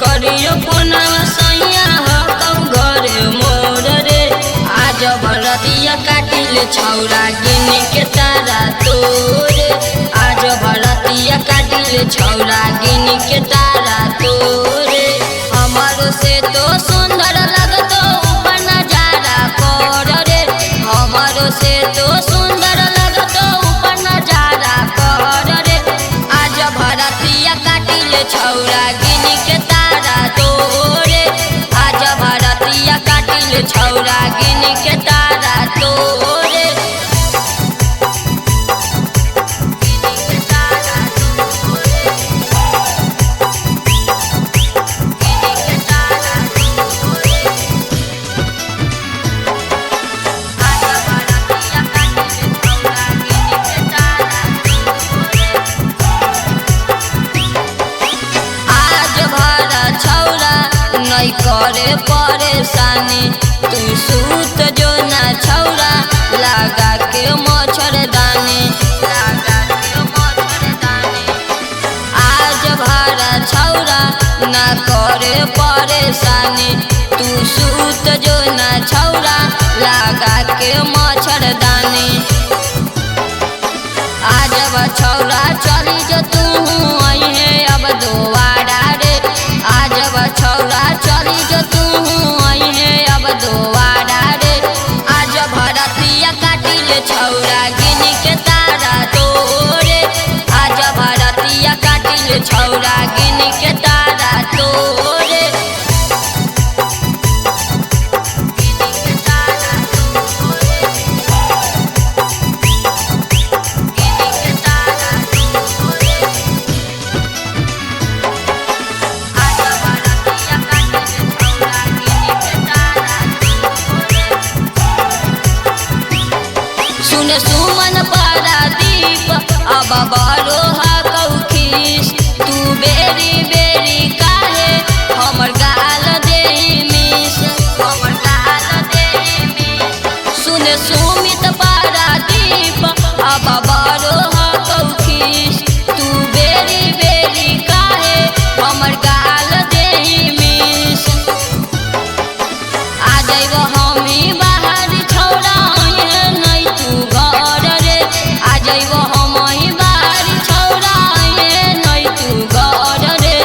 करियो फोनवा सैया हो कब घरे मोर रे। आज भरतिया काटिले छौरा गिन के तारा तोरे। आज भरतिया काटिले छौरा गिन के तारा तोरे। हमारो से तो सुंदर लगतो ऊपर नजारा कर रे। हमारो से तो सुंदर लगतो ऊपर नजारा कर रे। आज भरतिया काटिले छौरा गिन के तारा तोरे। आज भरतिया काटिले छौरा गिन के तारा तोरे। नहीं करे परेशानी तू सूत जो ना छौरा लगा के मच्छरदानी। आज भरा छौरा ना करे परेशानी तू सूत जो ना छौरा लगा के मच्छरदानी। आज छौरा चली जो तू अहे अब दोबारा रे। आज छौरा चली जो तू अहे अब दोबारा रे। आज भरतिया काटिले छौरा गिन के तारा तोरे। आज भरतिया काटिले छौरा गिन के तारा तोरे। सुन सुमन पारादीप अब बड़ो हकौखीस। तू बेरी बेरी काहे हमर गाल देही मिस। हमर गाल देही मिस। सुन सुमित पारादीप अब बड़ो हकौखीस। तू बेरी बेरी काहे हमर गाल देही मिस। आ जाइबो हमी बाहर छौरा नहीं तू घर रे। आ जाइबो हमही बाहर छौरा नहीं तू घर रे।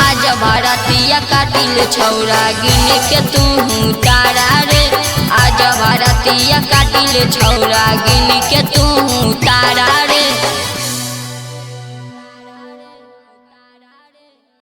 आज भरतिया काटिले छौरा गिन के तू तारा रे। आज भरतिया काटिले छौरा गिन के तू तारा।